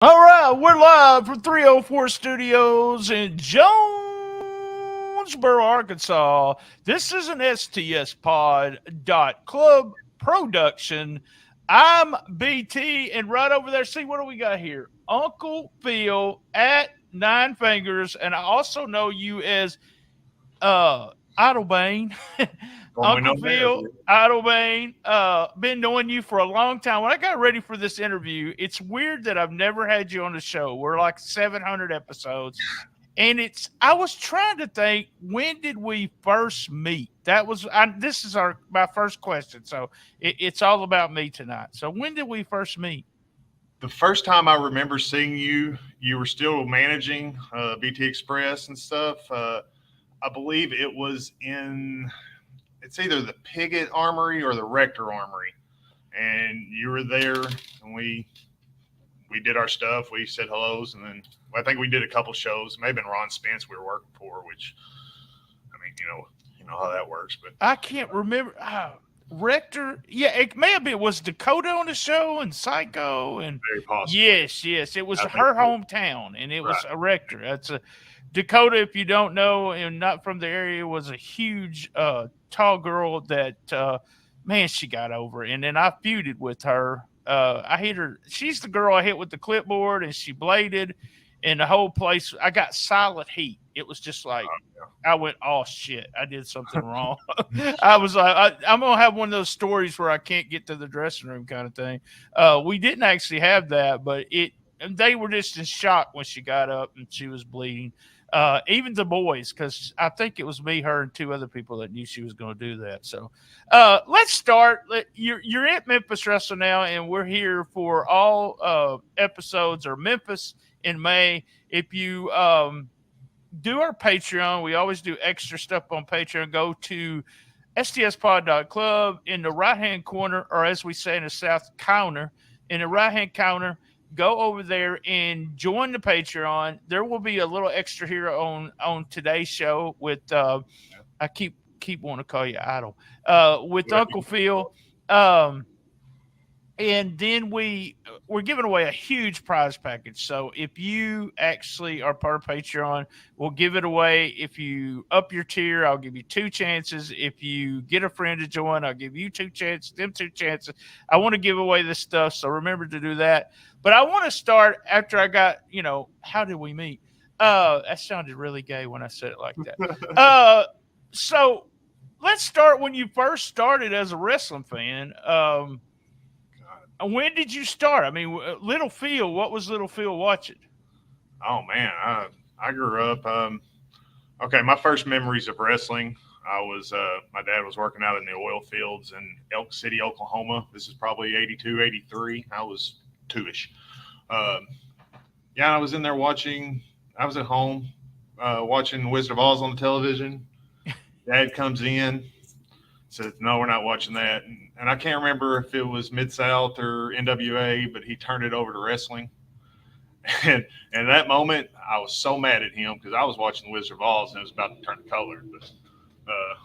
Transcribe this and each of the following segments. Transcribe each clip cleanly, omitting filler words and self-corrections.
All right, we're live from 304 Studios in Jonesboro, Arkansas. This is an STS Pod Club production. I'm BT, and right over there, see what do we got here? Uncle Phil at Nine Fingers, and I also know you as Idlebane. Formerly Uncle known as. Phil, Idlebane, been knowing you for a long time. When I got ready for this interview, it's weird that I've never had you on the show. We're like 700 episodes. And I was trying to think, when did we first meet? This is my first question. So it's all about me tonight. So when did we first meet? The first time I remember seeing you, you were still managing BT Express and stuff. I believe it was it's either the Piggott Armory or the Rector Armory. And you were there, and we did our stuff. We said hellos, and then I think we did a couple shows. Maybe Ron Spence we were working for, which, I mean, you know how that works. But I can't remember. Rector, yeah, it may have been. Was Dakota on the show and Psycho and very possible. yes, it was I think her so. hometown, and it was Right. a Rector. That's a Dakota. If you don't know and not from the area, was a huge, tall girl that man she got over, and then I feuded with her. I hit her. She's the girl I hit with the clipboard, and she bladed, and the whole place. I got silent heat. It was just like I went, oh shit, I did something wrong. I was like, I'm gonna have one of those stories where I can't get to the dressing room kind of thing. We didn't actually have that, but they were just in shock when she got up and she was bleeding. Even the boys, because I think it was me, her, and two other people that knew she was going to do that. So let's start. You're at Memphis Wrestling now, and we're here for all episodes or Memphis in May. If you do our Patreon. We always do extra stuff on Patreon. Go to stspod.club in the right hand corner, or as we say in the South, counter. In the right hand counter, go over there and join the Patreon. There will be a little extra here on today's show with I keep wanting to call you Idol with Uncle Phil. And then we're giving away a huge prize package. So if you actually are part of Patreon, we'll give it away. If you up your tier, I'll give you two chances. If you get a friend to join, I'll give you two chances, them two chances. I want to give away this stuff, so remember to do that. But I want to start after I got, how did we meet? That sounded really gay when I said it like that. So let's start when you first started as a wrestling fan. When did you start? I mean, Little Phil, what was Little Phil watching? Oh man, I grew up. Okay, my first memories of wrestling. I was my dad was working out in the oil fields in Elk City, Oklahoma. This is probably 82, 83. I was two-ish. Um, yeah, I was in there watching. I was at home watching Wizard of Oz on the television. Dad comes in, says, "No, we're not watching that." And I can't remember if it was Mid South or NWA, but he turned it over to wrestling. And that moment, I was so mad at him because I was watching the Wizard of Oz and it was about to turn color. But uh,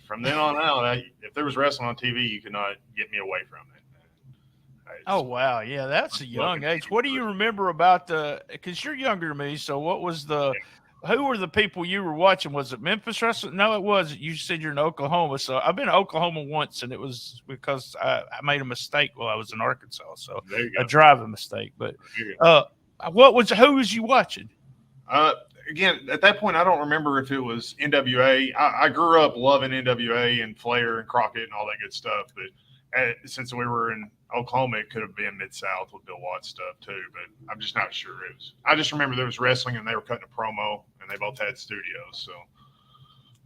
from then on out, if there was wrestling on TV, you could not get me away from it. Oh It's wow, yeah, that's a young looking age. What do you remember about the? Because you're younger than me, so what was the? Who were the people you were watching? Was it Memphis wrestling? No, it wasn't. You said you're in Oklahoma, so I've been to Oklahoma once, and it was because I made a mistake while I was in Arkansas, so there you a go. driving mistake. But There you go. uh, who was you watching? Uh, Again, at that point, I don't remember if it was NWA. I grew up loving NWA and Flair and Crockett and all that good stuff. But since we were in Oklahoma, it could have been Mid South with Bill Watts stuff too. But I'm just not sure. I just remember there was wrestling and they were cutting a promo and they both had studios. So,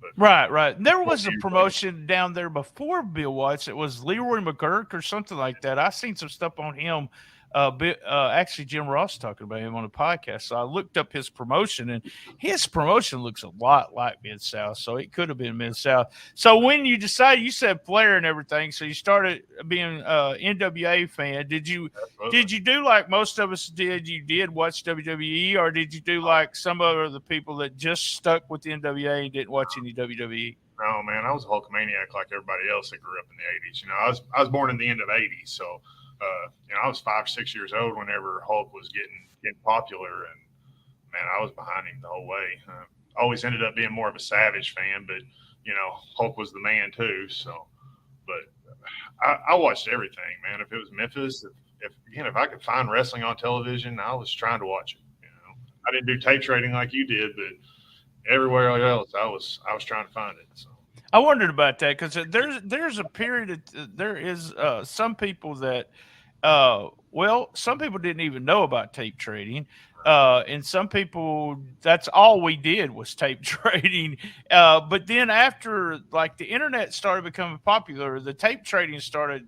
but Right. There what was do a you think? promotion down there before Bill Watts. It was Leroy McGurk or something like that. I seen some stuff on him. Actually, Jim Ross talking about him on the podcast. So I looked up his promotion, and his promotion looks a lot like Mid South. So it could have been Mid South. So when you decided, you said Flair and everything. So you started being NWA fan. Did you do like most of us did? You did watch WWE, or did you do like some of the people that just stuck with the NWA and didn't watch any WWE? No, man, I was a Hulkamaniac like everybody else that grew up in the '80s. You know, I was born in the end of '80s, so I was 5, 6 years old whenever Hulk was getting popular, and man, I was behind him the whole way. Always ended up being more of a Savage fan, but Hulk was the man too. So, but I watched everything, man. If it was Memphis, if I could find wrestling on television, I was trying to watch it. I didn't do tape trading like you did, but everywhere else, I was trying to find it. So. I wondered about that because there's a period. There is some people that, some people didn't even know about tape trading. And some people, that's all we did was tape trading. But then after like the internet started becoming popular, the tape trading started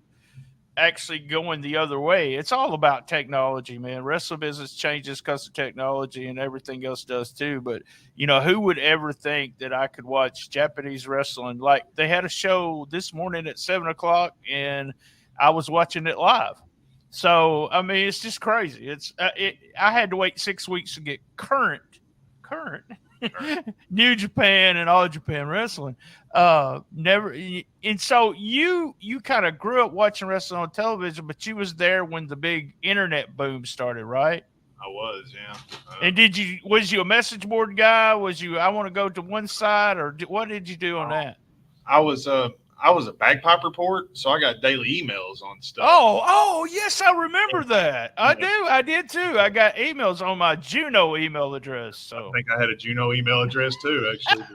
actually going the other way. It's all about technology, man. Wrestling business changes because of technology, and everything else does too. But who would ever think that I could watch Japanese wrestling? Like they had a show this morning at 7:00, and I was watching it live. So I mean, it's just crazy. I had to wait 6 weeks to get current New Japan and All Japan Wrestling. Never. And so you kind of grew up watching wrestling on television, but you was there when the big internet boom started, right? I was, yeah. And was you a message board guy? I want to go to one side, or what did you do on that? I was a bagpipe report, so I got daily emails on stuff. Oh, yes, I remember that. I did too. I got emails on my Juno email address. So I think I had a Juno email address too, actually.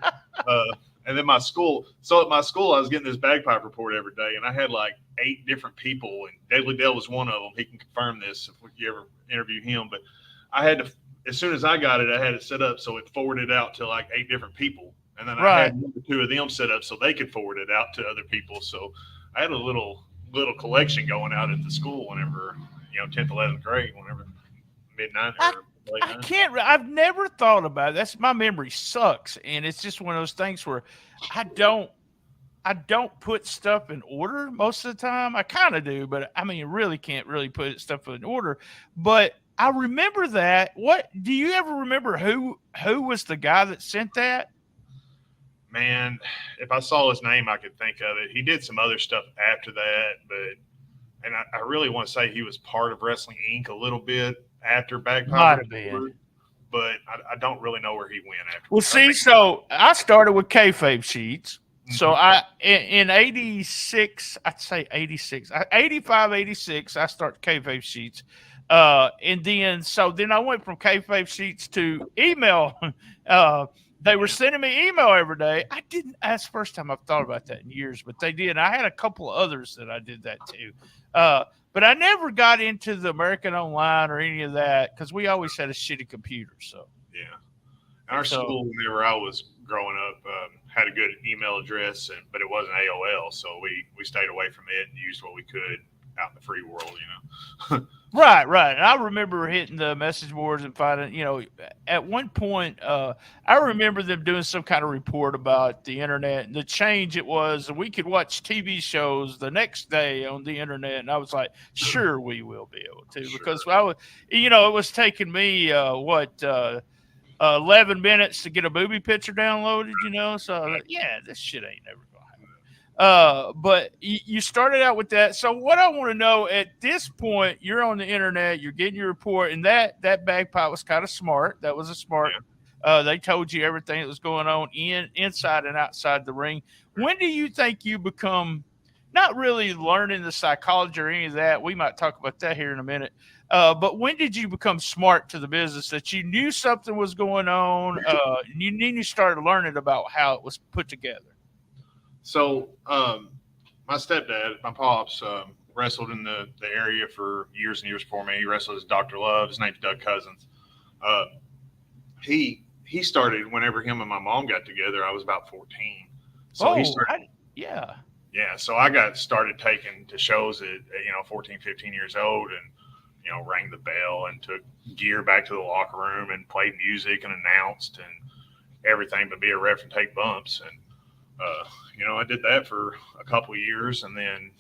And then my school. So at my school, I was getting this bagpipe report every day, and I had like 8 different people, and Daily Dale was one of them. He can confirm this if you ever interview him. But I had to, as soon as I got it, I had it set up so it forwarded out to like 8 different people. And then I had 2 of them set up so they could forward it out to other people. So I had a little collection going out at the school whenever, 10th, 11th grade, whenever mid-90s or late 90s. I've never thought about it. My memory sucks. And it's just one of those things where I don't put stuff in order most of the time. I kind of do, but I mean, you really can't really put stuff in order. But I remember that. What do you ever remember who was the guy that sent that? Man, if I saw his name, I could think of it. He did some other stuff after that, and I really want to say he was part of Wrestling Inc. a little bit after Bagpipe, but I don't really know where he went after. Well, see, so I started with kayfabe sheets. Mm-hmm. So in 86, I'd say 86, 85, 86, I started kayfabe sheets. And then I went from kayfabe sheets to email. They were sending me email every day. That's the first time I've thought about that in years, but they did. I had a couple of others that I did that too. But I never got into the American Online or any of that because we always had a shitty computer. So yeah, our school, whenever I was growing up, had a good email address, but it wasn't AOL, so we stayed away from it and used what we could out in the free world, Right. And I remember hitting the message boards and finding, at one point, I remember them doing some kind of report about the internet and the change it was. We could watch TV shows the next day on the internet. And I was like, sure, we will be able to, because I was, it was taking me, 11 minutes to get a movie picture downloaded, So I was like, yeah, this shit ain't never going to happen. But you started out with that. So what I want to know at this point, you're on the internet, you're getting your report, and that bagpipe was kind of smart. That was a smart. Yeah. They told you everything that was going on inside and outside the ring. When do you think you become not really learning the psychology or any of that? We might talk about that here in a minute. But when did you become smart to the business that you knew something was going on? You started learning about how it was put together. So my stepdad, my pops, wrestled in the area for years and years before me. He wrestled as Dr. Love. His name's Doug Cousins. He started whenever him and my mom got together. I was about 14. So he started. Yeah. So I got started taking to shows at 14, 15 years old, and rang the bell and took gear back to the locker room and played music and announced and everything, but be a ref and take bumps. And I did that for a couple of years, and then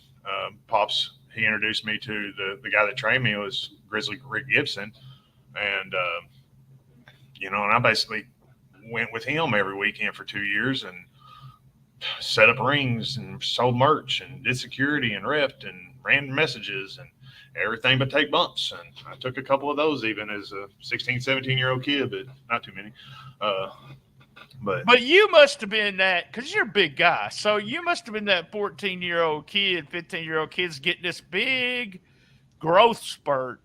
Pops, he introduced me to the guy that trained me was Grizzly Rick Gibson, and and I basically went with him every weekend for 2 years and set up rings and sold merch and did security and repped and ran messages, and everything but take bumps. And I took a couple of those even as a 16, 17-year-old kid, but not too many. But you must have been that, because you're a big guy. So you must have been that 14-year-old kid, 15-year-old kids getting this big growth spurt,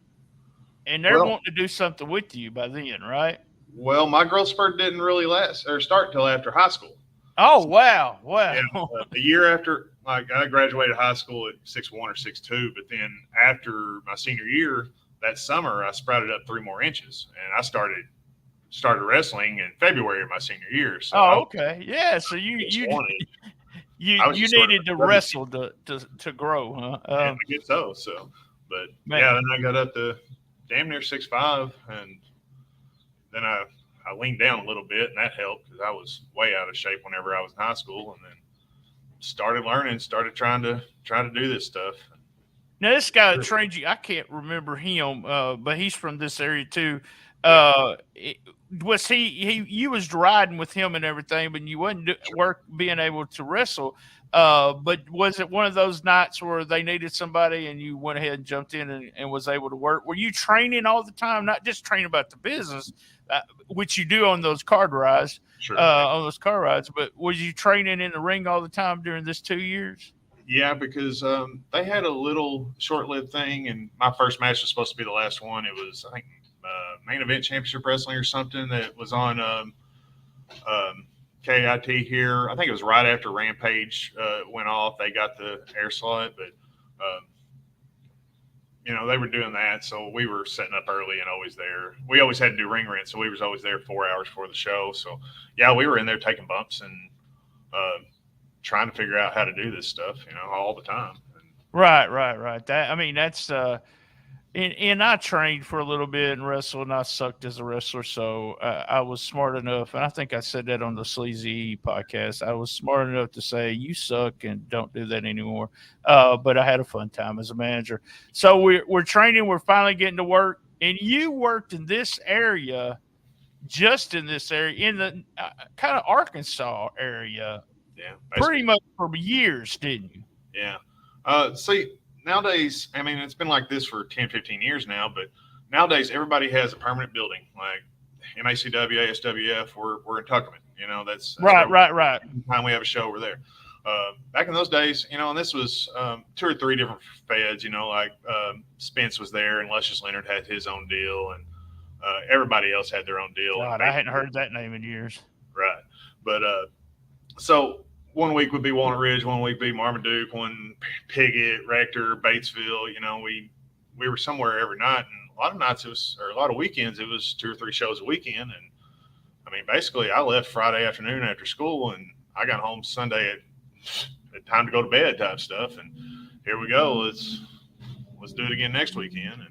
and they're wanting to do something with you by then, right? Well, my growth spurt didn't really last or start until after high school. Oh, wow. Yeah, a year after, like, I graduated high school at 6'1" or 6'2", but then after my senior year, that summer, I sprouted up 3 more inches, and I started wrestling in February of my senior year. So okay. Yeah, so you needed to wrestle to grow, huh? I guess so. But yeah, then I got up to damn near 6'5", and then I leaned down a little bit, and that helped because I was way out of shape whenever I was in high school, and then started learning, started trying to do this stuff. Now, this guy that trained you, I can't remember him, but he's from this area too. Was he you was riding with him and everything, but you wasn't being able to wrestle. But was it one of those nights where they needed somebody and you went ahead and jumped in and was able to work? Were you training all the time, not just training about the business, which you do on those card rides, but was you training in the ring all the time during this 2 years? Yeah, because they had a little short-lived thing, and my first match was supposed to be the last one. It was, I think, Main Event Championship Wrestling or something that was on KIT here. I think it was right after Rampage went off. They got the air slot, but they were doing that, so we were setting up early and always there. We always had to do ring rent, so we was always there 4 hours before the show. So yeah, we were in there taking bumps and trying to figure out how to do this stuff, all the time. Right. That's and I trained for a little bit and wrestled, and I sucked as a wrestler. So I was smart enough, and I think I said that on the Sleazy podcast. I was smart enough to say, you suck and don't do that anymore. But I had a fun time as a manager. So we're training. We're finally getting to work. And you worked in this area, just in this area, in the kind of Arkansas area. Yeah. Pretty much for years, didn't you? Yeah. See, nowadays, it's been like this for 10, 15 years now, but nowadays everybody has a permanent building. Like MACW, ASWF, we're in Tuckerman. That's right. Time we have a show over there. Back in those days, and this was 2 or 3 different feds, like Spence was there and Luscious Leonard had his own deal, and everybody else had their own deal. God, I hadn't heard that name in years. Right. But so 1 week would be Walnut Ridge, 1 week would be Marmaduke, one Piggott, Rector, Batesville. We were somewhere every night, and a lot of nights a lot of weekends it was 2 or 3 shows a weekend. And basically I left Friday afternoon after school, and I got home Sunday at time to go to bed type stuff. And here we go. Let's do it again next weekend.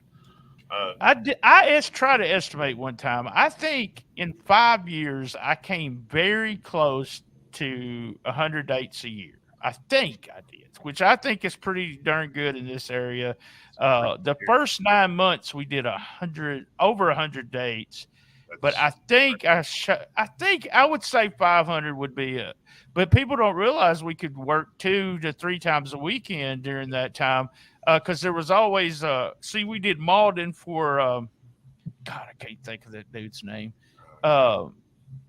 And I tried to estimate one time. I think in 5 years I came very close to 100 dates a year. I think I did, which I think is pretty darn good in this area. The first 9 months we did over 100 dates, but I think I would say 500 would be it. But people don't realize we could work 2 to 3 times a weekend during that time, because there was always we did Malden for God, I can't think of that dude's name.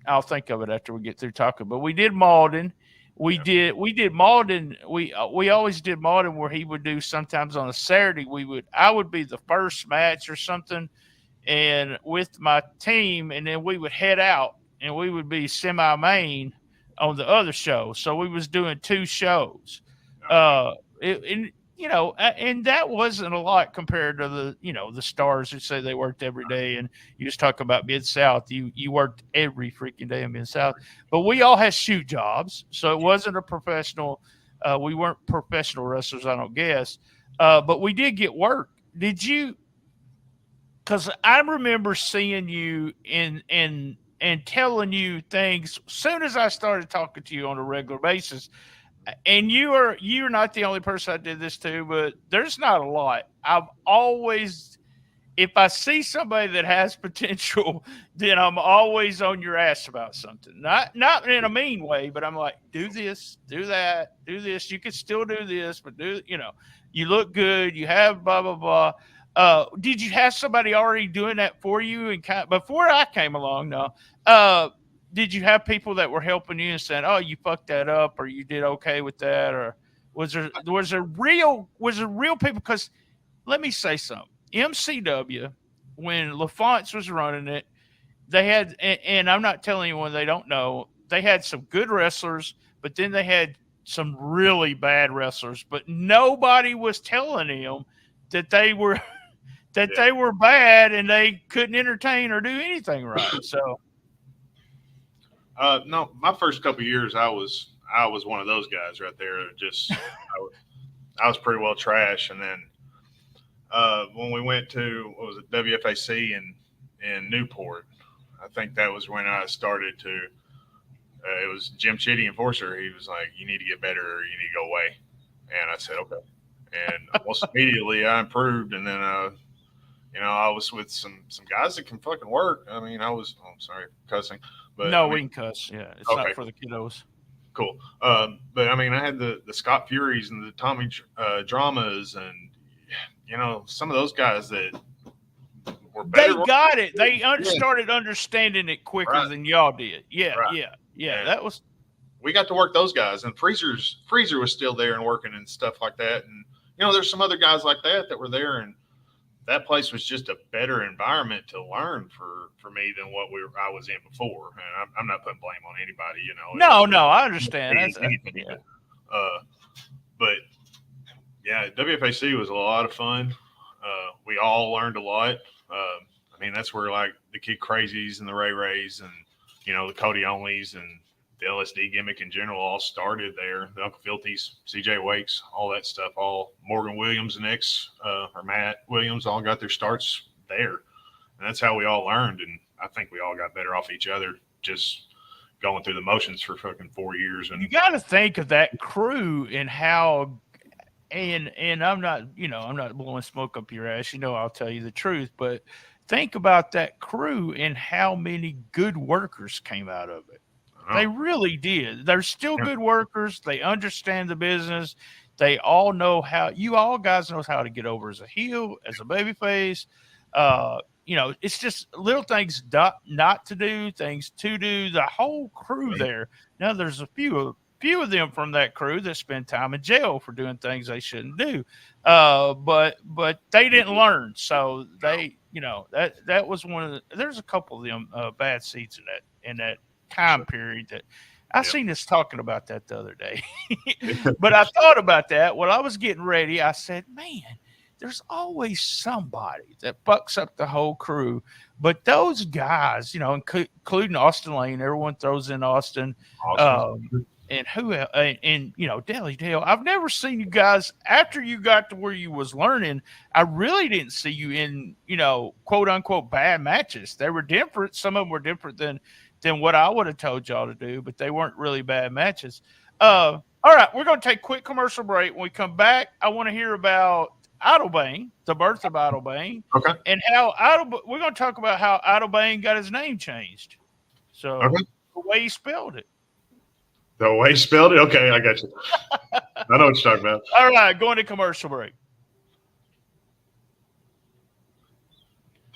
I'll think of it after we get through talking. But we did Malden. We did Malden. We always did Malden where he would do sometimes on a Saturday. I would be the first match or something, and with my team, and then we would head out and we would be semi-main on the other show. So we was doing 2 shows. And that wasn't a lot compared to the stars who say they worked every day. And you just talk about Mid-South. You worked every freaking day in Mid-South. But we all had shoe jobs, so it wasn't a professional. We weren't professional wrestlers, I don't guess. But we did get work. Did you? Because I remember seeing you and telling you things as soon as I started talking to you on a regular basis. And you're not the only person I did this to, but there's not a lot. I've always if I see somebody that has potential, then I'm always on your ass about something. Not in a mean way, but I'm like, do this, do that, do this. You can still do this, but you look good. You have blah blah blah. Did you have somebody already doing that for you? And before I came along, no. Did you have people that were helping you and saying, "Oh, you fucked that up," or "You did okay with that," or was there real people? Because let me say something. MCW, when LaFonts was running it, they had, and I'm not telling anyone they don't know, they had some good wrestlers, but then they had some really bad wrestlers. But nobody was telling them that they were Yeah. they were bad and they couldn't entertain or do anything right. So No, my first couple of years, I was one of those guys right there. I was pretty well trash, and then when we went to what was it, WFAC in Newport, I think that was when I started to. It was Jim Chitty, enforcer. He was like, "You need to get better, or you need to go away." And I said, "Okay." And almost immediately I improved, and then I was with some guys that can fucking work. I mean, I'm sorry, cussing, but no, I mean, we can cuss. Yeah, it's okay, not for the kiddos. cool. But I mean, I had the Scott Furies and the Tommy Dramas, and some of those guys that were They better. got it. They Yeah, started understanding it quicker right, than y'all did. Yeah, right. yeah. And That was we got to work those guys, and Freezer was still there and working and stuff like that. And there's some other guys like that were there, and that place was just a better environment to learn for me than what I was in before. And I'm not putting blame on anybody, no. I understand. That's anything. yeah. But yeah, WFAC was a lot of fun. We all learned a lot. I mean, that's where like the Kid Crazies and the Ray Rays and the Cody Onlys and the LSD gimmick in general all started there. The Uncle Filthies, CJ Wakes, all that stuff. All Morgan Williams and or Matt Williams all got their starts there, and that's how we all learned. And I think we all got better off each other just going through the motions for fucking 4 years. And You got to think of that crew and how. And I'm not blowing smoke up your ass. I'll tell you the truth, but think about that crew and how many good workers came out of it. They really did. They're still good workers. They understand the business. They all know you all guys knows how to get over as a heel, as a baby face. It's just little things not to do, things to do. The whole crew there. Now there's a few of them from that crew that spend time in jail for doing things they shouldn't do. But they didn't learn. So they, that was one of there's a couple of them bad seeds in that time period that I seen us talking about that the other day. But I thought about that when I was getting ready. I said, man, there's always somebody that fucks up the whole crew. But those guys, including Austin Lane, everyone throws in Austin. And who else? And Deli Dale. I've never seen you guys after you got to where you was learning. I really didn't see you in quote unquote bad matches. They were different. Some of them were different than what I would have told y'all to do, but they weren't really bad matches. All right, we're going to take a quick commercial break. When we come back, I want to hear about Idlebane, the birth of Idlebane, okay, and how we're going to talk about how Idlebane got his name changed. So the way he spelled it. The way he spelled it? Okay, I got you. I know what you're talking about. All right, going to commercial break.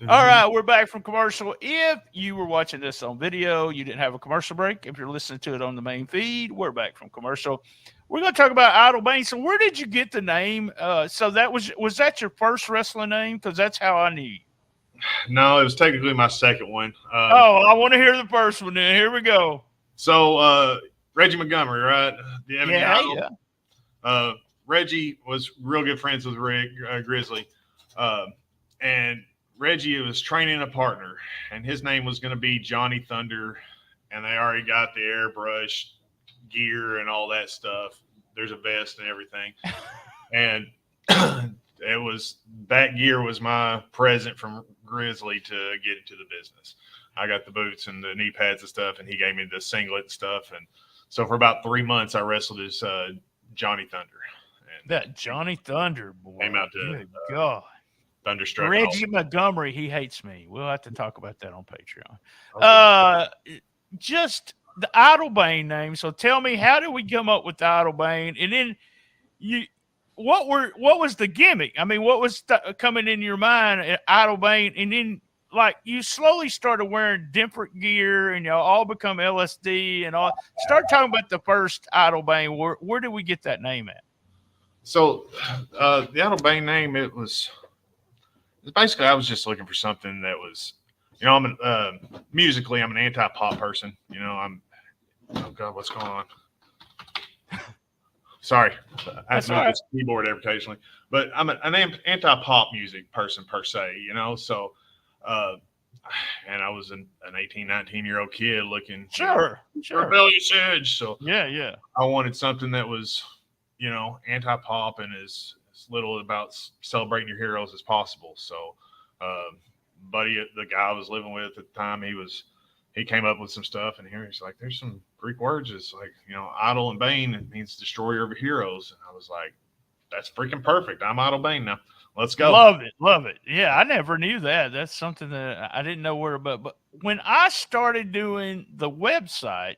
All right, we're back from commercial. If you were watching this on video, you didn't have a commercial break. If you're listening to it on the main feed, we're back from commercial. We're going to talk about Idlebane. So where did you get the name? So that was that your first wrestling name? Because that's how I knew you. No, it was technically my second one. I want to hear the first one then. Here we go. So Reggie Montgomery, right? Yeah. Reggie was real good friends with Rick Grizzly. And Reggie was training a partner, and his name was going to be Johnny Thunder, and they already got the airbrush gear and all that stuff. There's a vest and everything. And that gear was my present from Grizzly to get into the business. I got the boots and the knee pads and stuff, and he gave me the singlet and stuff. And so for about 3 months, I wrestled as Johnny Thunder. And that Johnny Thunder boy. Came out to good God. Thunderstruck. Reggie Montgomery, he hates me. We'll have to talk about that on Patreon. Okay. Just the Idlebane name. So tell me, how did we come up with the Idlebane? And then what was the gimmick? I mean, what was coming in your mind at Idlebane? And then like you slowly started wearing different gear and y'all all become LSD and all. Start talking about the first Idlebane. Where did we get that name at? So the Idlebane name, it was basically I was just looking for something that was, I'm musically I'm an anti-pop person. Oh God, what's going on? Sorry, I have to move this keyboard occasionally, but I'm an anti-pop music person per se. So, and I was an 18, 19-year-old kid looking sure. rebellious edge. So yeah, I wanted something that was, anti-pop and as little about celebrating your heroes as possible. So, buddy, the guy I was living with at the time, he came up with some stuff, and he's like, there's some Greek words. It's like, idle and bane, it means destroyer of heroes. And I was like, that's freaking perfect. I'm Idlebane now. Let's go. Love it. Yeah, I never knew that. That's something that I didn't know where about. But when I started doing the website,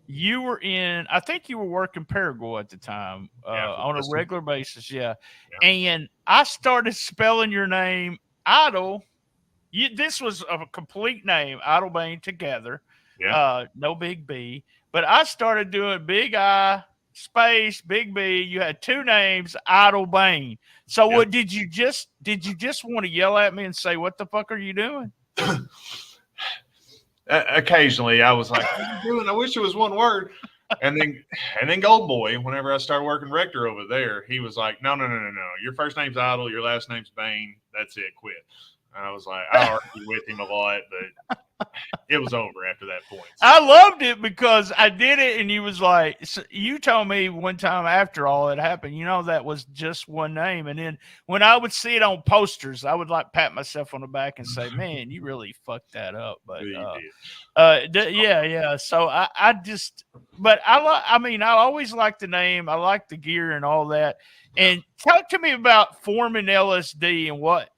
you were I think you were working Paraguay at the time on a regular basis. Yeah. And I started spelling your name Idle. This was a complete name, Idlebane together. Yeah. No big B. But I started doing big I space big B. You had two names, Idlebane. So what did you just want to yell at me and say, what the fuck are you doing? Occasionally I was like, what are you doing? I wish it was one word. And then Gold Boy, whenever I started working Rector over there, he was like, no. Your first name's Idle, your last name's Bane. That's it. Quit. And I was like, I argued with him a lot, but it was over after that point. So. I loved it because I did it, and you was like, so you told me one time after all it happened, that was just one name. And then when I would see it on posters, I would like pat myself on the back and say, man, you really fucked that up. But yeah. So I just, but I always liked the name. I like the gear and all that. And talk to me about forming LSD and what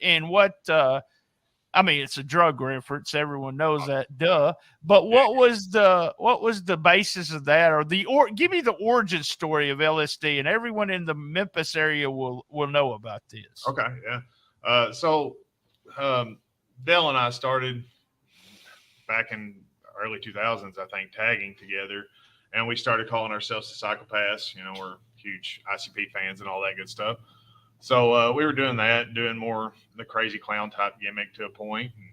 it's a drug reference. Everyone knows that, duh. But what was the basis of that, or give me the origin story of LSD, and everyone in the Memphis area will know about this. Okay, yeah. So Dell and I started back in early 2000s, I think, tagging together, and we started calling ourselves the Psychopaths. We're huge ICP fans and all that good stuff. So we were doing more the crazy clown type gimmick to a point. And,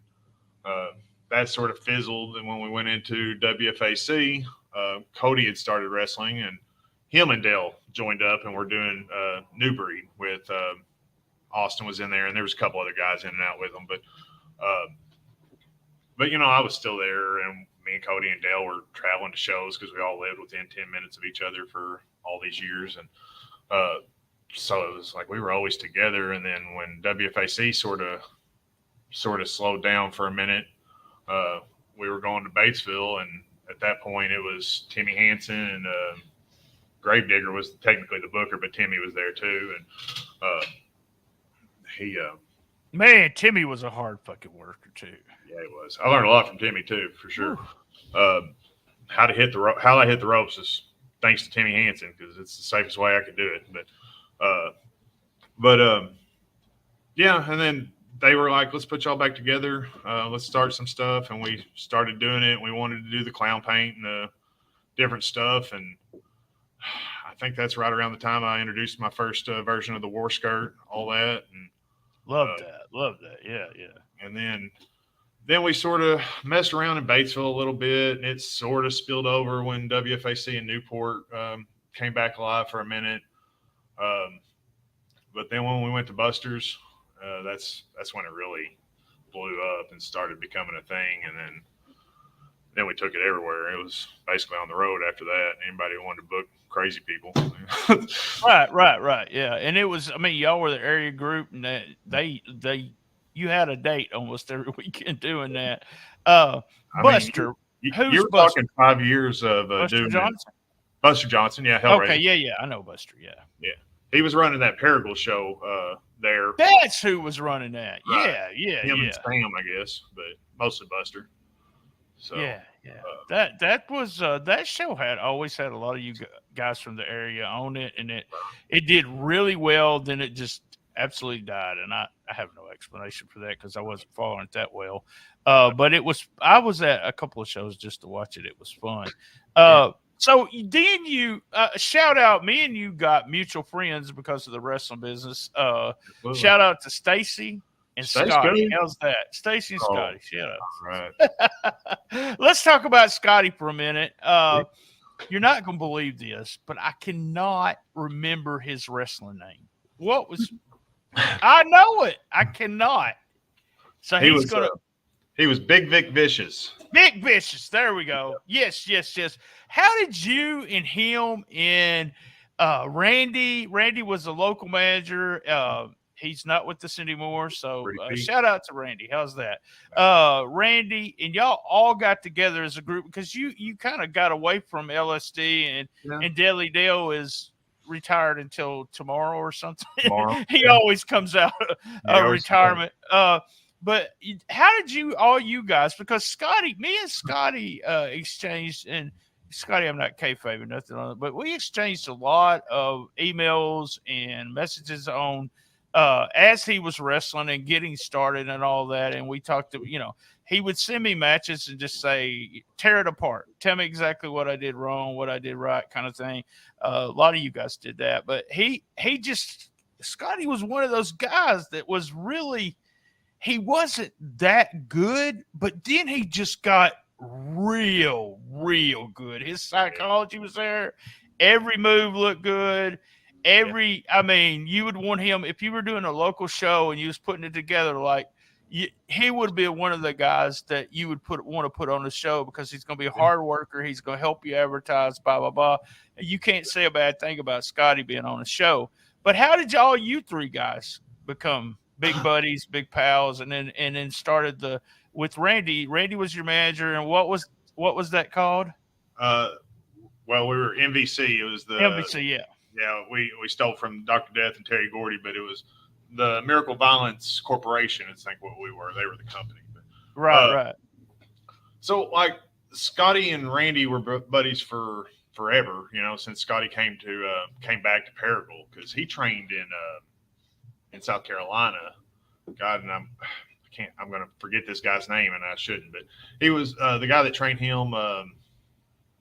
that sort of fizzled. And when we went into WFAC, Cody had started wrestling, and him and Dale joined up, and we're doing New Breed with Austin was in there, and there was a couple other guys in and out with them. But I was still there, and me and Cody and Dale were traveling to shows because we all lived within 10 minutes of each other for all these years. And so it was like we were always together. And then when WFAC sort of slowed down for a minute, we were going to Batesville, and at that point it was Timmy Hansen, and Gravedigger was technically the booker, but Timmy was there too. And Timmy was a hard fucking worker too. Yeah, he was. I learned a lot from Timmy too, for sure. How I hit the ropes is thanks to Timmy Hansen, because it's the safest way I could do it. And then they were like, let's put y'all back together. Let's start some stuff. And we started doing it. We wanted to do the clown paint and the different stuff. And I think that's right around the time I introduced my first version of the war skirt, all that. And Love that. Yeah. And then we sort of messed around in Batesville a little bit, and it sort of spilled over when WFAC in Newport came back alive for a minute. But then when we went to Buster's, that's when it really blew up and started becoming a thing. And then we took it everywhere. It was basically on the road after that. Anybody who wanted to book crazy people. Right. Yeah. And it was, y'all were the area group, and you had a date almost every weekend doing that. Buster. You're talking 5 years of Buster doing Johnson? Buster Johnson, yeah. Hellraiser. Okay, yeah. I know Buster, yeah. He was running that Paragle show there. That's who was running that. Right. Yeah. Him and Sam, I guess, but mostly Buster. So Yeah. That was that show always had a lot of you guys from the area on it, and it did really well. Then it just absolutely died, and I have no explanation for that because I wasn't following it that well. But I was at a couple of shows just to watch it. It was fun. So then you shout out. Me and you got mutual friends because of the wrestling business. Shout out to Stacy and Scotty. How's that? Stacy and Scotty. Shout out. Right. Let's talk about Scotty for a minute. You're not going to believe this, but I cannot remember his wrestling name. What was? I know it. I cannot. So he was Big Vic Vicious. Vic Vicious. There we go. Yes. How did you and him and Randy? Randy was a local manager. He's not with us anymore. So shout out to Randy. How's that? Randy and y'all all got together as a group because you kind of got away from LSD and Deadly Dale is retired until tomorrow or something. He always comes out of retirement. But how did you guys, because me and Scotty exchanged, and Scotty, I'm not kayfabe or nothing on it, but we exchanged a lot of emails and messages on as he was wrestling and getting started and all that. And we talked to, he would send me matches and just say, tear it apart. Tell me exactly what I did wrong, what I did right, kind of thing. A lot of you guys did that, but Scotty was one of those guys that was really, he wasn't that good, but then he just got real good. His psychology was there. Every move looked good. You would want him, if you were doing a local show and you was putting it together, he would be one of the guys that you would want to put on the show because he's going to be a hard worker. He's going to help you advertise, blah, blah, blah. You can't say a bad thing about Scotty being on the show. But how did you three guys become big buddies, big pals, and then started with Randy? Randy was your manager, and what was that called? Well, we were MVC. It was the MVC, yeah. Yeah, we stole from Dr. Death and Terry Gordy, but it was the Miracle Violence Corporation. I think what we were. They were the company. But, right. So Scotty and Randy were buddies for forever. Since Scotty came back to Paragould because he trained in South Carolina. God, and I'm going to forget this guy's name, and I shouldn't. But he was the guy that trained him.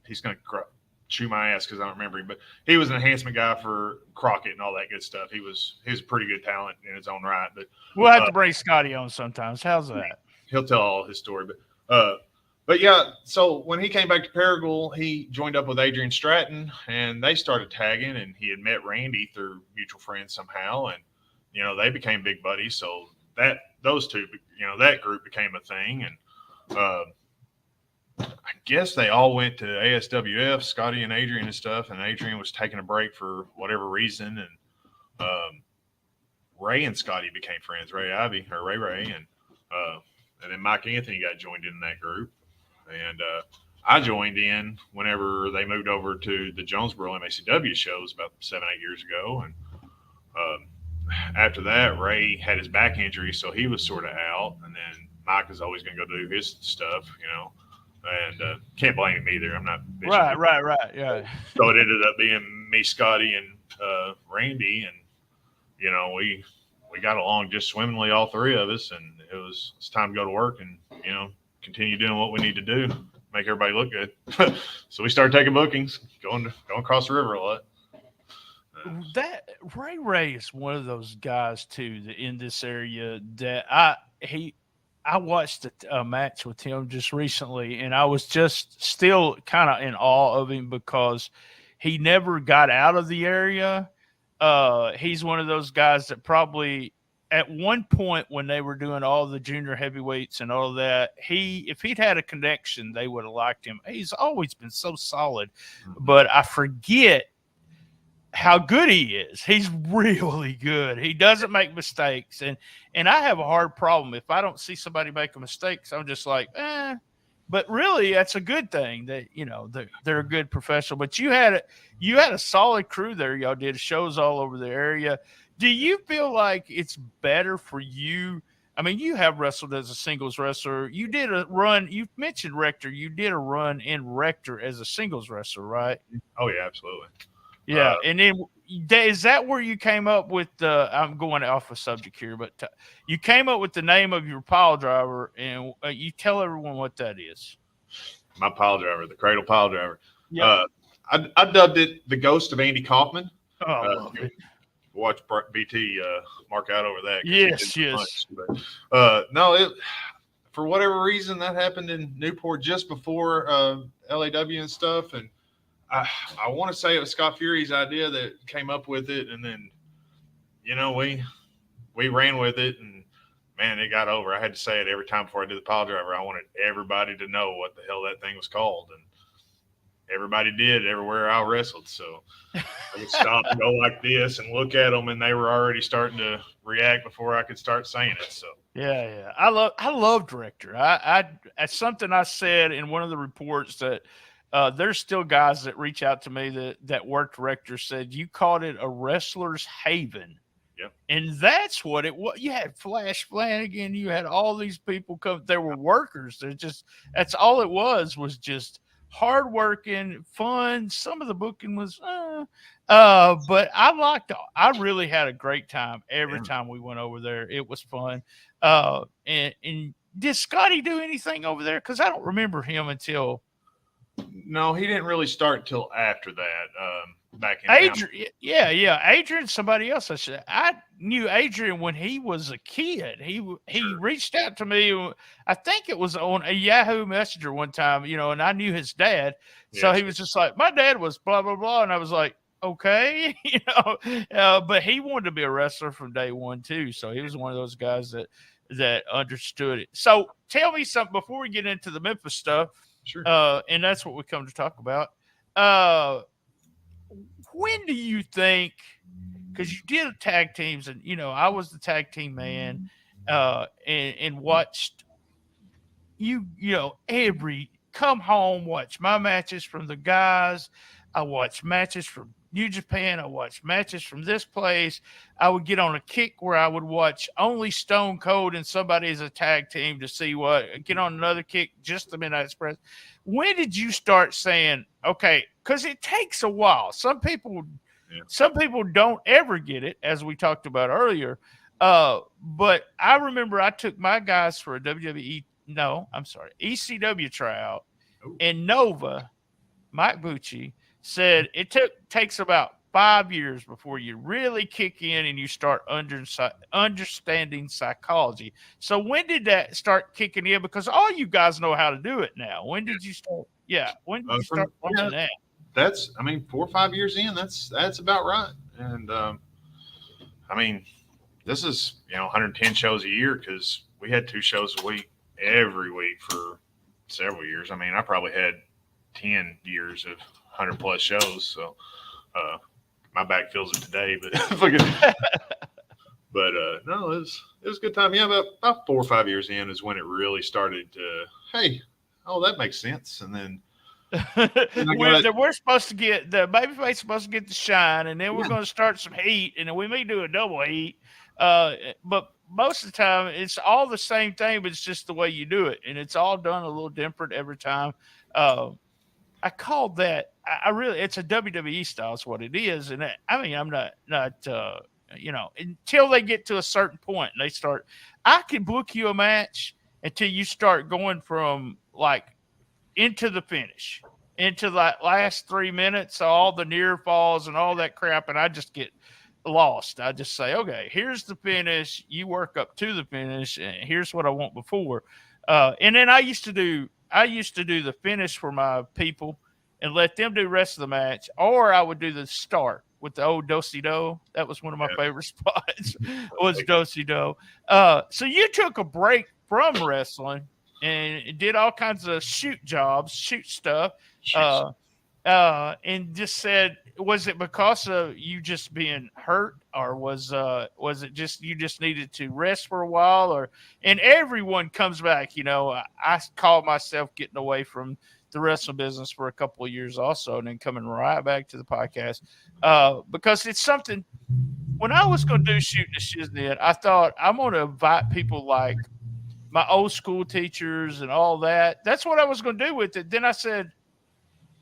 He's going to chew my ass because I don't remember him, but he was an enhancement guy for Crockett and all that good stuff. He was a pretty good talent in his own right. But we'll have to bring Scotty on sometimes. How's that? He'll tell all his story. But yeah, so when he came back to Paragould, he joined up with Adrian Stratton, and they started tagging. And he had met Randy through mutual friends somehow, and they became big buddies. So those two, that group became a thing, and I guess they all went to ASWF, Scotty and Adrian and stuff, and Adrian was taking a break for whatever reason, and Ray and Scotty became friends. Ray, and then Mike Anthony got joined in that group, and I joined in whenever they moved over to the Jonesboro MACW shows about 7-8 years ago, and after that, Ray had his back injury, so he was sort of out, and then Mike was always going to go do his stuff, and can't blame him either. I'm not right. Yeah. So it ended up being me, Scotty, and Randy, and we got along just swimmingly, all three of us, and it's time to go to work and continue doing what we need to do, make everybody look good. So we started taking bookings, going across the river a lot. That Ray is one of those guys too in this area that I watched a match with him just recently, and I was just still kind of in awe of him because he never got out of the area. He's one of those guys that probably at one point when they were doing all the junior heavyweights and all of that, if he'd had a connection, they would have liked him. He's always been so solid, but I forget how good he is. He's really good. He doesn't make mistakes. And I have a hard problem. If I don't see somebody make a mistake, I'm just like, but really that's a good thing that, they're a good professional, but you had a solid crew there. Y'all did shows all over the area. Do you feel like it's better for you? I mean, you have wrestled as a singles wrestler. You did a run. You mentioned Rector. You did a run in Rector as a singles wrestler, right? Oh yeah, absolutely. Yeah, and then is that where you came up with the? I'm going off a subject here, but you came up with the name of your pile driver, and you tell everyone what that is. My pile driver, the Cradle pile driver. Yeah. I dubbed it the Ghost of Andy Kaufman. Oh, I love it. Watch BT mark out over that. Yes. But, no, for whatever reason that happened in Newport just before LAW and stuff, and I want to say it was Scott Fury's idea that came up with it, and then we ran with it, and man, it got over. I had to say it every time before I did the pile driver. I wanted everybody to know what the hell that thing was called, and everybody did everywhere I wrestled. So I could stop and go like this and look at them, and they were already starting to react before I could start saying it. So yeah. I love Director. That's something I said in one of the reports that there's still guys that reach out to me that worked Rector, said you called it a wrestler's haven. Yep. And that's what it was. You had Flash Flanagan, you had all these people come. There were workers. That's all it was just hardworking, fun. Some of the booking was, but I really had a great time every time we went over there. It was fun. And did Scotty do anything over there? Because I don't remember him until. No, he didn't really start till after that. Back in Adrian, yeah, Adrian, somebody else. I knew Adrian when he was a kid. He reached out to me. I think it was on a Yahoo Messenger one time, and I knew his dad. So he was just like, my dad was blah blah blah, and I was like, okay, but he wanted to be a wrestler from day one too. So he was one of those guys that understood it. So tell me something before we get into the Memphis stuff. Sure. And that's what we come to talk about. When do you think, because you did tag teams and, I was the tag team man, and watched come home, watch my matches from the guys. I watched matches from New Japan. I watched matches from this place. I would get on a kick where I would watch only Stone Cold and somebody as a tag team to see get on another kick, just the Midnight Express. When did you start saying, okay, because it takes a while. Some people don't ever get it, as we talked about earlier. But I remember I took my guys for a ECW tryout, and Nova, Mike Bucci, said it takes about 5 years before you really kick in and you start understanding psychology. So when did that start kicking in? Because all you guys know how to do it now. When did you start? Yeah, when did you start learning that? That's 4 or 5 years in. That's about right. And this is 110 shows a year because we had 2 shows a week every week for several years. I probably had 10 years of 100 plus shows. So my back feels it today, but no, it was a good time. Yeah, about 4 or 5 years in is when it really started to, that makes sense. And then we're supposed to get the babyface supposed to get the shine, and then we're going to start some heat, and then we may do a double heat. But most of the time, it's all the same thing, but it's just the way you do it, and it's all done a little different every time. I called that. It's a WWE style. Is what it is, and I'm not until they get to a certain point, and they start. I can book you a match until you start going from into the finish, into the last 3 minutes, all the near falls and all that crap, and I just get lost. I just say, okay, here's the finish. You work up to the finish, and here's what I want before. And then I used to do the finish for my people and let them do the rest of the match, or I would do the start with the old Do-si-do. That was one of my favorite spots. Was Do-si-do. So you took a break from wrestling and did all kinds of shoot stuff, and just said, was it because of you just being hurt, or was it just you just needed to rest for a while, and everyone comes back? I call myself getting away from the wrestling business for a couple of years also, and then coming right back to the podcast, because it's something when I was going to do shooting the shiznit, I thought I'm going to invite people like my old school teachers and all that. That's what I was going to do with it. Then I said,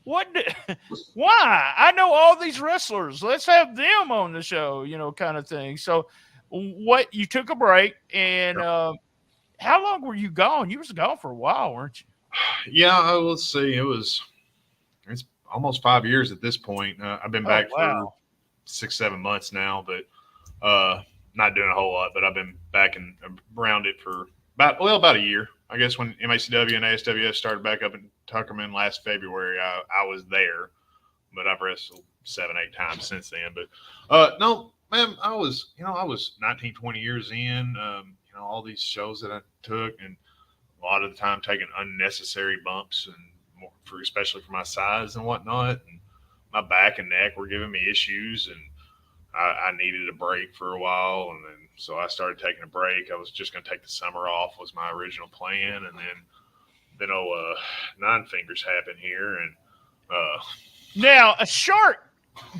what? Why? I know all these wrestlers. Let's have them on the show, kind of thing. So, what? You took a break, and how long were you gone? You was gone for a while, weren't you? Yeah, let's see. It's almost 5 years at this point. I've been back for 6-7 months now, but not doing a whole lot. But I've been back and around it for about a year. I guess when MACW and ASWS started back up in Tuckerman last February, I was there, but I've wrestled 7-8 times since then. But no, man, I was 19, 20 years in. All these shows that I took, and a lot of the time taking unnecessary bumps, and especially for my size and whatnot, and my back and neck were giving me issues, and I needed a break for a while, and then so I started taking a break. I was just going to take the summer off was my original plan, and then Nine Fingers happened here, and now a shark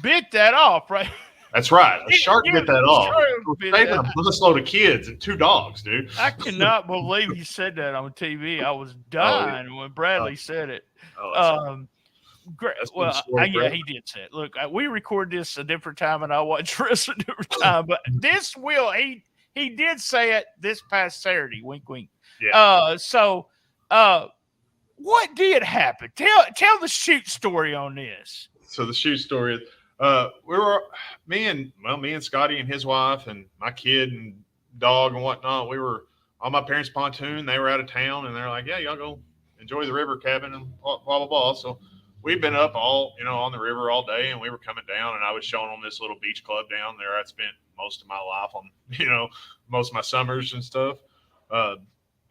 bit that off, right? That's right. A shark bit that off. Saving a busload of kids and 2 dogs, dude. I cannot believe you said that on TV. I was dying when Bradley said it. Great. Well, yeah, he did say it. Look, we record this a different time, and I watch wrestling a different time. But he did say it this past Saturday. Wink, wink. Yeah. What did happen? Tell the shoot story on this. So the shoot story is, me and Scotty and his wife and my kid and dog and whatnot. We were on my parents' pontoon. They were out of town, and they're like, "Yeah, y'all go enjoy the river cabin and blah blah blah." So we've been up all on the river all day, and we were coming down, and I was showing them this little beach club down there. I'd spent most of my life on, most of my summers and stuff,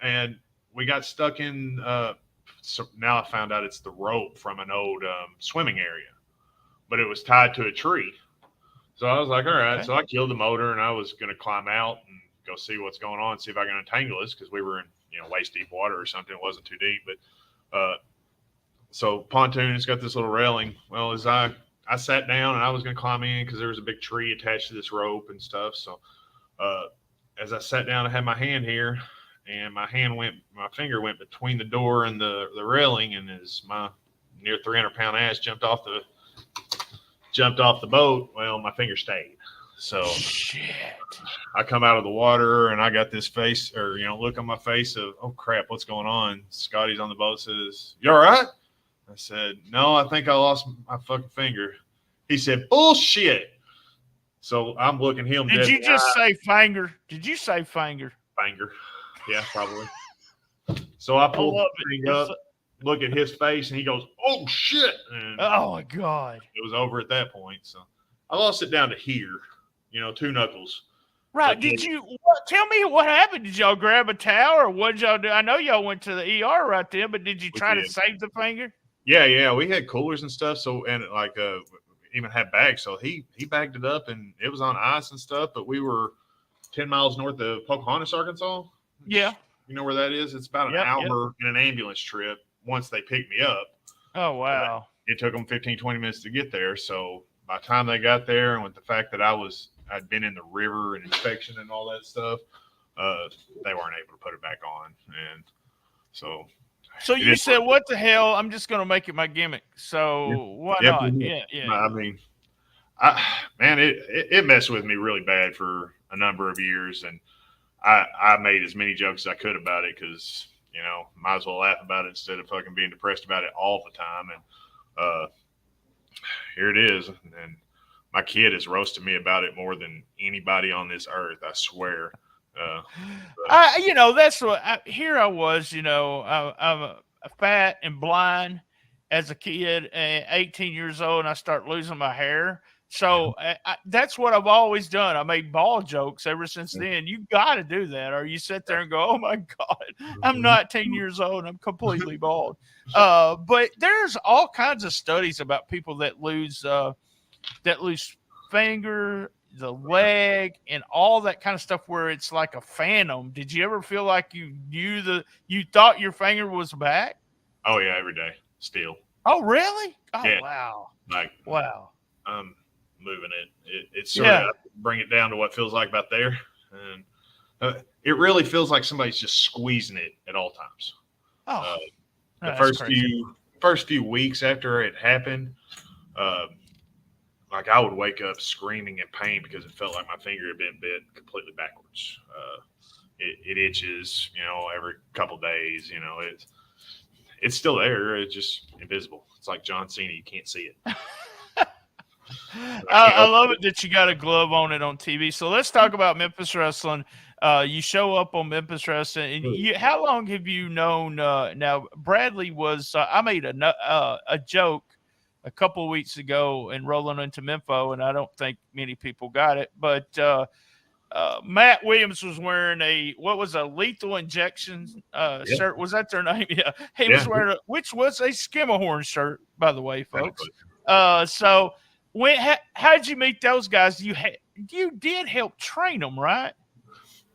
and we got stuck in. So now I found out it's the rope from an old swimming area, but it was tied to a tree. So I was like, all right. Okay. So I killed the motor, and I was going to climb out and go see what's going on, see if I can untangle this, because we were in waist deep water or something. It wasn't too deep, but so pontoon, it's got this little railing. Well, as I sat down and I was going to climb in because there was a big tree attached to this rope and stuff. So as I sat down, I had my hand here, and my finger went between the door and the railing, and as my near 300-pound ass jumped off the boat, well, my finger stayed. So shit. I come out of the water, and I got this face, or look on my face of, oh crap, what's going on? Scotty's on the boat, says, "You all right?" I said, "No, I think I lost my fucking finger." He said, "Bullshit." So I'm looking him. Did you just say finger? Did you say finger? Finger. Yeah, probably. So I pulled the thing up, look at his face, and he goes, "Oh shit!" And oh my god, it was over at that point. So I lost it down to here, 2 knuckles. Right? Tell me what happened? Did y'all grab a towel, or what did y'all do? I know y'all went to the ER right then, but did you try to save the finger? Yeah, we had coolers and stuff. So and even had bags. So he bagged it up, and it was on ice and stuff. But we were 10 miles north of Pocahontas, Arkansas. Yeah. You know where that is? It's about an hour in an ambulance trip once they picked me up. Oh, wow. It took them 15, 20 minutes to get there. So by the time they got there, and with the fact that I'd been in the river and infection and all that stuff, they weren't able to put it back on. And so you said, what the hell? I'm just going to make it my gimmick. So why not? Yeah. I mean, it messed with me really bad for a number of years. And I made as many jokes as I could about it, because, might as well laugh about it instead of fucking being depressed about it all the time. And here it is. And my kid has roasted me about it more than anybody on this earth, I swear. That's what here I was, I'm a fat and blind as a kid, 18 years old, and I start losing my hair. So that's what I've always done. I made bald jokes ever since then. You got to do that, or you sit there and go, "Oh my God, I'm 19 years old. I'm completely bald." But there's all kinds of studies about people that lose finger, the leg, and all that kind of stuff, where it's like a phantom. Did you ever feel like you thought your finger was back? Oh yeah, every day, still. Oh really? Oh yeah. wow. Like wow. moving it's sort of bring it down to what it feels like about there, and it really feels like somebody's just squeezing it at all times. The first few weeks after it happened, like I would wake up screaming in pain because it felt like my finger had been bit completely backwards. It itches, every couple days. It's still there. It's just invisible. It's like John Cena. You can't see it. I love it that you got a glove on it on TV. So let's talk about Memphis Wrestling. You show up on Memphis Wrestling. And how long have you known? Now, Bradley was. I made a joke a couple of weeks ago in rolling into Mempho, and I don't think many people got it. But Matt Williams was wearing a Lethal Injection shirt. Was that their name? Yeah, he was wearing which was a Skimmerhorn shirt, by the way, folks. So how did you meet those guys? You did help train them, right?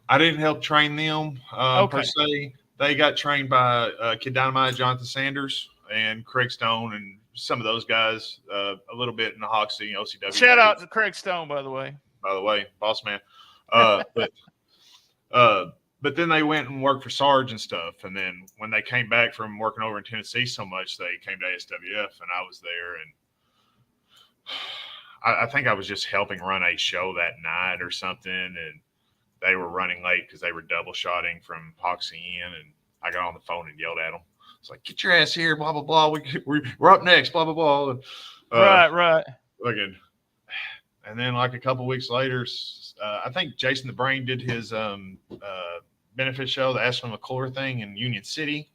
I didn't help train them per se. They got trained by Kid Dynamite, Jonathan Sanders, and Craig Stone, and some of those guys a little bit in the Hoxie, OCW. Shout out to Craig Stone, by the way. Boss man. But then they went and worked for Sarge and stuff. And then when they came back from working over in Tennessee so much, they came to ASWF, and I was there. And I think I was just helping run a show that night or something. And they were running late because they were double shotting from Hoxie in. And I got on the phone and yelled at them. It's like, get your ass here, blah, blah, blah. We're up next, blah, blah, blah. And, right. And then like a couple weeks later, I think Jason the Brain did his benefit show, the Ashland McClure thing in Union City.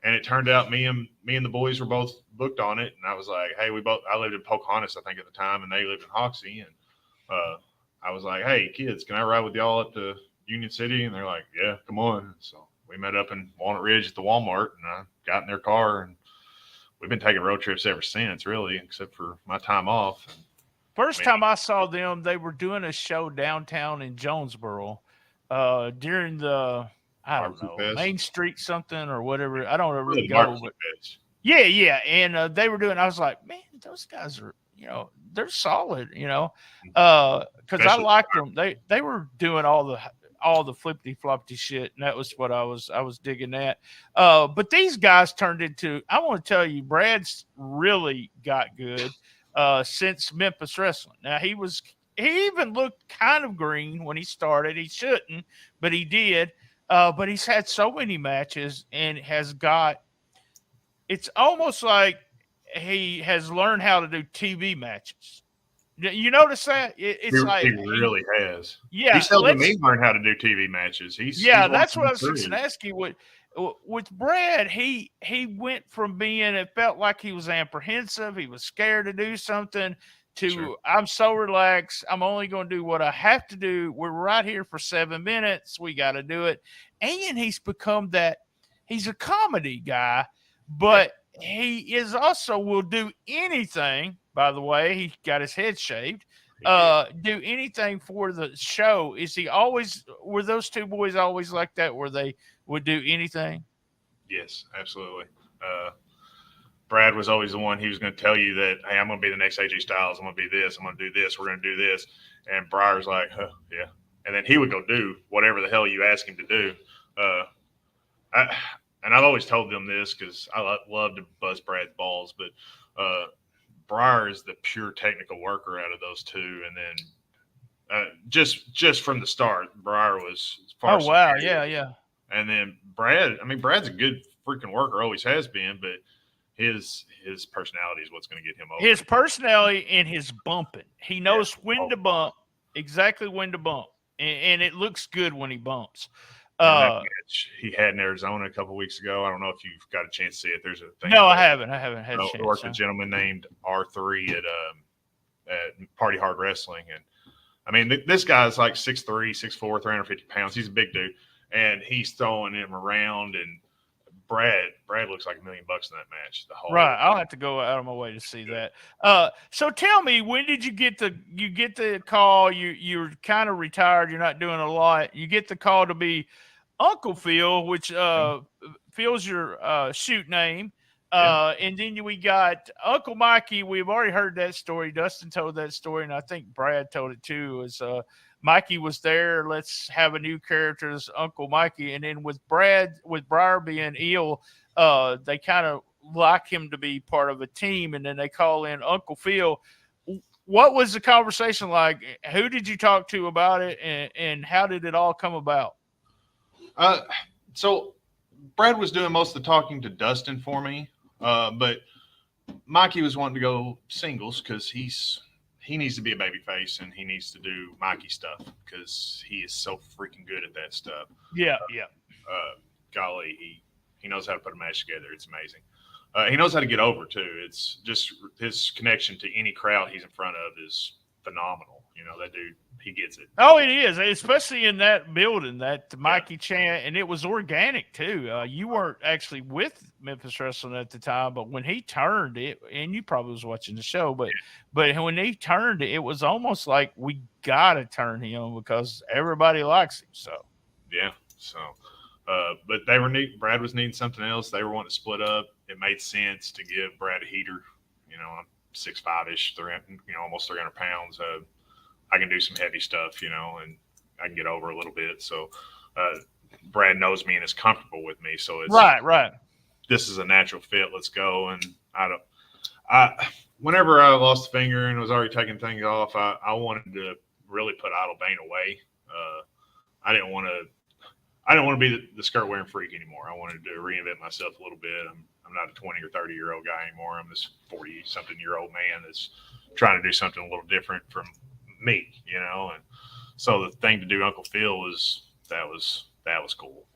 And it turned out me and the boys were both booked on it. And I was like, hey, I lived in Pocahontas, I think at the time, and they lived in Hoxie. And I was like, hey, kids, can I ride with y'all up to Union City? And they're like, yeah, come on. So we met up in Walnut Ridge at the Walmart, and I got in their car, and we've been taking road trips ever since, really, except for my time off. First time I saw them, they were doing a show downtown in Jonesboro during the, I don't know, Main Street something or whatever. I don't really go. But yeah. And they were doing, I was like, man, those guys are, they're solid, because I liked them. They were doing all the flippity floppity shit, and that was what I was digging at. But these guys turned into, I want to tell you, Brad's really got good since Memphis Wrestling. Now he even looked kind of green when he started. He shouldn't, but he did. But he's had so many matches and it's almost like he has learned how to do TV matches. You notice that? It's he really has. Yeah. He's helping me learn how to do TV matches. That's what I was fixing to ask you. With Brad, he went from being, it felt like he was apprehensive, he was scared to do something, to I'm so relaxed, I'm only going to do what I have to do. We're right here for 7 minutes. We got to do it. And he's become that, he's a comedy guy, but he is also will do anything. By the way, he got his head shaved. Do anything for the show. Were those two boys always like that, where they would do anything? Yes, absolutely. Brad was always the one, he was going to tell you that, hey, I'm going to be the next AJ Styles. I'm going to be this. I'm going to do this. We're going to do this. And Briar's like, yeah. And then he would go do whatever the hell you ask him to do. And I've always told them this because I love to bust Brad's balls, but Briar is the pure technical worker out of those two. And then just from the start, Briar was far superior. Yeah. And then Brad's a good freaking worker, always has been, but his personality is what's going to get him over. His personality and his bumping. He knows when to bump, exactly when to bump. And it looks good when he bumps. That match he had in Arizona a couple weeks ago. I don't know if you've got a chance to see it. There's a thing. No, I haven't had a chance. I worked with a gentleman named R3 at Party Hard Wrestling. And I mean, this guy's like 6'3", 6'4", 350 pounds. He's a big dude. And he's throwing him around, and Brad looks like $1 million in that match. Right, I'll have to go out of my way to see that. So tell me, when did you get the call? You're kind of retired. You're not doing a lot. You get the call to be Uncle Phil, which Phil's your shoot name. And then we got Uncle Mikey. We've already heard that story. Dustin told that story, and I think Brad told it too. Is Mikey was there? Let's have a new character as Uncle Mikey. And then with Briar being ill, they kind of like him to be part of a team, and then they call in Uncle Phil. What was the conversation like? Who did you talk to about it, and how did it all come about? So Brad was doing most of the talking to Dustin for me. But Mikey was wanting to go singles because he needs to be a baby face and he needs to do Mikey stuff because he is so freaking good at that stuff. Yeah. Golly, he knows how to put a match together. It's amazing. He knows how to get over too. It's just his connection to any crowd he's in front of is phenomenal. That dude, he gets it. Oh, it is, especially in that building, that Mikey chant, and it was organic too. You weren't actually with Memphis Wrestling at the time, but when he turned it, and you probably was watching the show, but when he turned it, it was almost like we gotta turn him because everybody likes him. So yeah, but they were Brad was needing something else. They were wanting to split up. It made sense to give Brad a heater. I'm 6'5" ish, almost 300 pounds. I can do some heavy stuff, and I can get over a little bit. So Brad knows me and is comfortable with me. So it's right. This is a natural fit. Let's go. And whenever I lost the finger and was already taking things off, I wanted to really put Idle Bane away. I didn't want to be the skirt wearing freak anymore. I wanted to reinvent myself a little bit. I'm not a 20 or 30 year old guy anymore. I'm this 40 something year old man that's trying to do something a little different from me, and so the thing to do Uncle Phil was that was cool.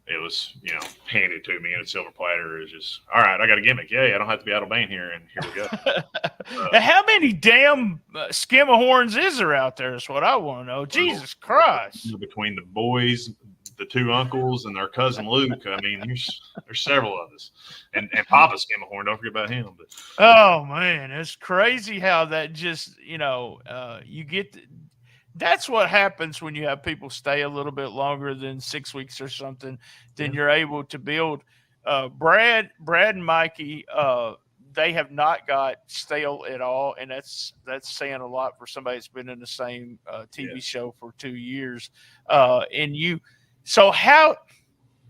It was handed to me in a silver platter. It's just all right. I got a gimmick. Yeah, I don't have to be Idle Bane here, and here we go. How many damn Skimahorns is there out there? Is what I want to know. Jesus Christ! Between the boys, the two uncles, and their cousin Luke. I mean, there's several of us, and Papa Skimahorn. Don't forget about him. But oh man, it's crazy how that just you get. That's what happens when you have people stay a little bit longer than 6 weeks or something. Then you're able to build. Brad and Mikey, they have not got stale at all, and that's saying a lot for somebody that's been in the same TV show for 2 years. So how,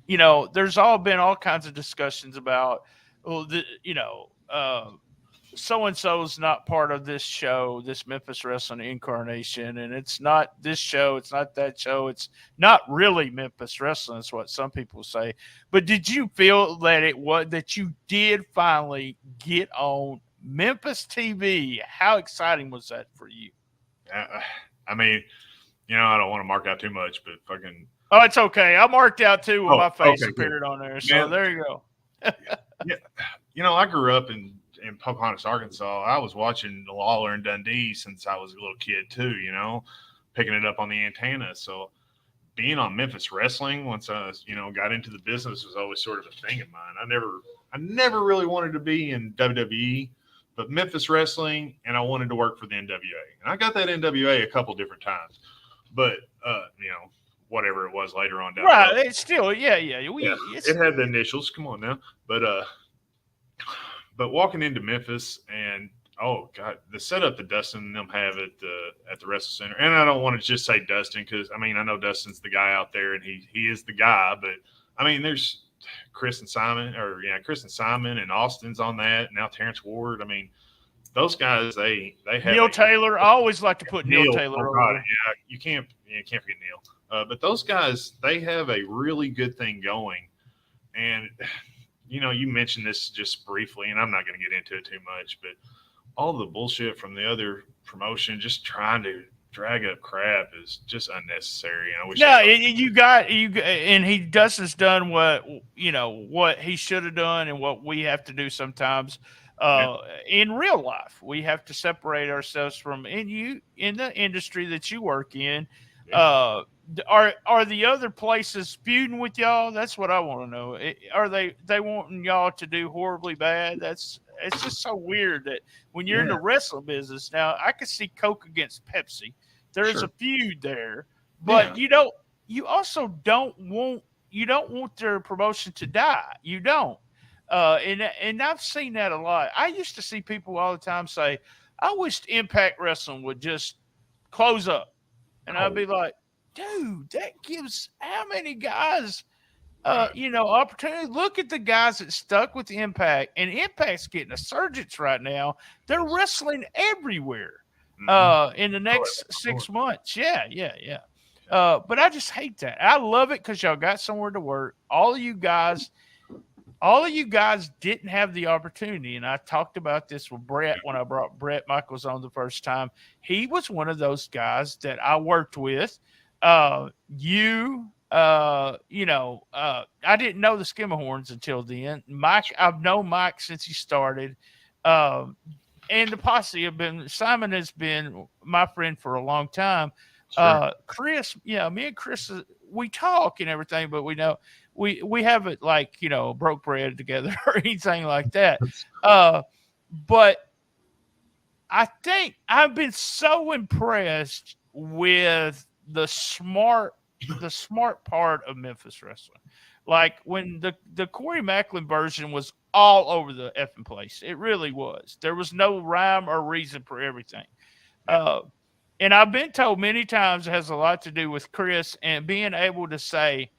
there's been all kinds of discussions about, so-and-so's not part of this show, this Memphis Wrestling incarnation, and it's not this show, it's not that show, it's not really Memphis Wrestling, is what some people say. But did you feel that you did finally get on Memphis TV? How exciting was that for you? I mean, I don't want to mark out too much, but fucking. Oh, it's okay. I marked out too with my face appeared on there. So there you go. Yeah. I grew up in Pocahontas, Arkansas. I was watching Lawler and Dundee since I was a little kid too, picking it up on the antenna. So being on Memphis Wrestling once I was, got into the business was always sort of a thing of mine. I never really wanted to be in WWE, but Memphis Wrestling, and I wanted to work for the NWA. And I got that NWA a couple different times. But whatever it was later on down the road. It's still, it had the initials. Come on now. But walking into Memphis and oh god, the setup that Dustin and them have at the Wrestle Center, and I don't want to just say Dustin because I know Dustin's the guy out there and he is the guy, but there's Chris and Simon and Austin's on that. Now Terrence Ward. Those guys they have Neil Taylor. I always like to put Neil Taylor over. Yeah, you can't forget Neil. But those guys, they have a really good thing going. And, you mentioned this just briefly, and I'm not going to get into it too much, but all the bullshit from the other promotion, just trying to drag up crap is just unnecessary. I wish. Dustin's done what he should have done and what we have to do sometimes. In real life, we have to separate ourselves from in the industry that you work in. Yeah. Are the other places feuding with y'all? That's what I want to know. Are they wanting y'all to do horribly bad? It's just so weird that when you're in the wrestling business now, I could see Coke against Pepsi. There's a feud there, but you also don't want their promotion to die. You don't. And I've seen that a lot. I used to see people all the time say, "I wish Impact Wrestling would just close up," and I'd Oh, be like, "Dude, that gives how many guys, right. opportunity? Look at the guys that stuck with Impact, and Impact's getting a surge right now. They're Yes. wrestling everywhere. Mm-hmm. In the Oh, next yeah, of 6 months, yeah, yeah, yeah. But I just hate that. I love it because y'all got somewhere to work. All of you guys didn't have the opportunity. And I talked about this with Brett when I brought Brett Michaels on the first time. He was one of those guys that I worked with. I didn't know the Skimmerhorns until then. Mike, I've known Mike since he started. Um, and the posse have been, Simon has been my friend for a long time. Sure. Chris, me and Chris, we talk and everything, but we haven't like broke bread together or anything like that. But I think I've been so impressed with the smart part of Memphis wrestling. Like when the Corey Macklin version was all over the effing place. It really was. There was no rhyme or reason for everything. Yeah. Uh, and I've been told many times it has a lot to do with Chris and being able to say,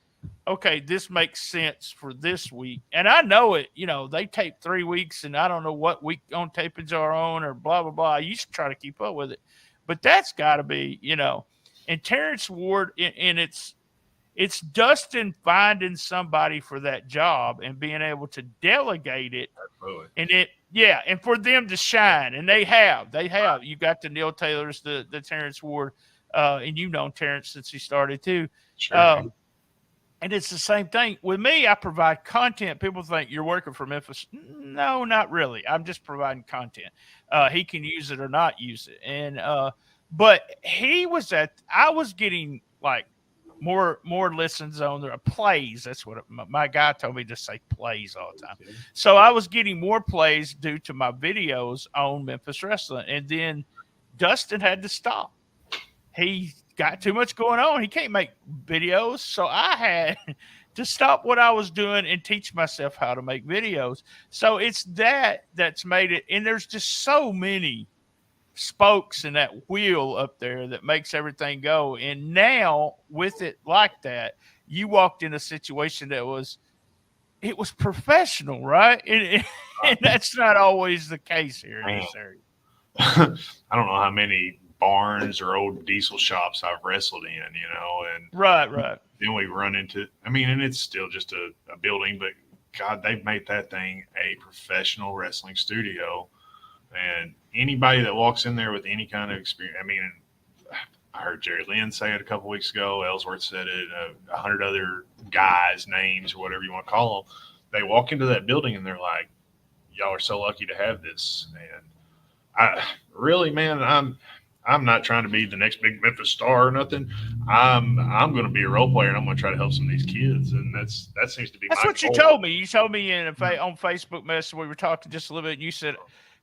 okay, this makes sense for this week. And I know it, they tape 3 weeks and I don't know what week on tapings are on or blah, blah, blah. I used to try to keep up with it, but that's got to be, and Terrence Ward, and it's Dustin finding somebody for that job and being able to delegate it Absolutely. and yeah, and for them to shine. And they have. You got the Neil Taylors, the Terrence Ward, and you've known Terrence since he started too. Sure. And it's the same thing with me. I provide content. People think you're working for Memphis. No, not really. I'm just providing content. He can use it or not use it. And but I was getting like more listens on their plays. That's what my guy told me to say, plays all the time. So I was getting more plays due to my videos on Memphis wrestling. And then Dustin had to stop. He got too much going on. He can't make videos. So I had to stop what I was doing and teach myself how to make videos. So it's that's made it. And there's just so many spokes in that wheel up there that makes everything go. And now with it like that, you walked in a situation that was professional, right? And that's not always the case here in this area. I don't know how many barns or old diesel shops I've wrestled in, and Right. then we run into, and it's still just a building, but God, they've made that thing a professional wrestling studio. And anybody that walks in there with any kind of experience, I heard Jerry Lynn say it a couple weeks ago. Ellsworth said it. 100 other guys, names, or whatever you want to call them. They walk into that building and they're like, "Y'all are so lucky to have this." And I really, man, I'm not trying to be the next big Memphis star or nothing. I'm going to be a role player and I'm going to try to help some of these kids. And that seems to be that's my what goal. you told me. You told me on Facebook message we were talking just a little bit. And you said,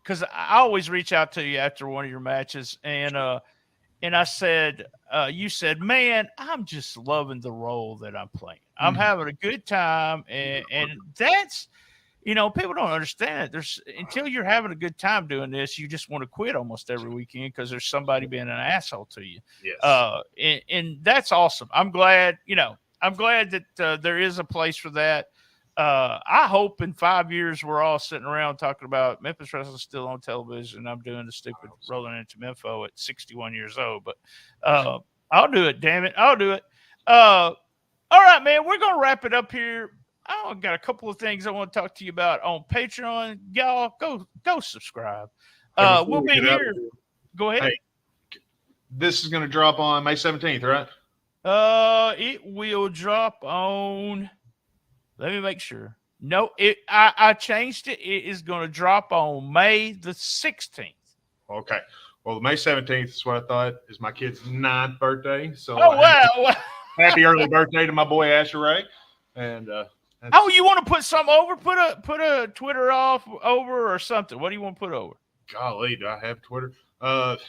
because I always reach out to you after one of your matches, and I said, you said, "Man, I'm just loving the role that I'm playing. I'm having a good time," and that's, people don't understand it. There's until you're having a good time doing this, you just want to quit almost every weekend because there's somebody being an asshole to you. Yes. And that's awesome. I'm glad, that there is a place for that. I hope in 5 years we're all sitting around talking about Memphis wrestling still on television. I'm doing the stupid rolling into Memphis at 61 years old, but I'll do it. Damn it, I'll do it. All right, man. We're gonna wrap it up here. I got a couple of things I want to talk to you about on Patreon. Y'all go subscribe. We'll be here. Go ahead. Hey, this is going to drop on May 17th, right? It will drop on. Let me make sure. No, I changed it. It is going to drop on May the 16th. Okay. Well, May 17th is what I thought is my kid's 9th birthday. So wow. Happy early birthday to my boy Asher Ray. And you want to put something over? Put a Twitter off over or something. What do you want to put over? Golly, do I have Twitter? Philip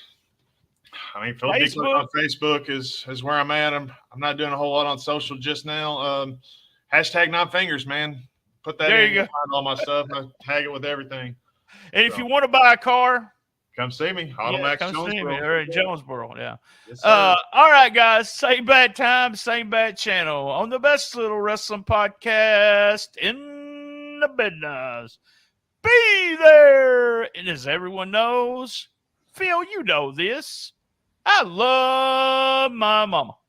Dickler on Facebook is where I'm at. I'm not doing a whole lot on social just now. Hashtag 9 fingers, man. Put that There in. you go. Find all my stuff. And I tag it with everything. And if So, you want to buy a car, come see me. yeah, Automax come see me. Jonesboro. Or in Jonesboro, yeah. Yes, sir. All right, guys. Same bad time, same bad channel on the best little wrestling podcast in the business. Be there. And as everyone knows, Phil, you know this. I love my mama.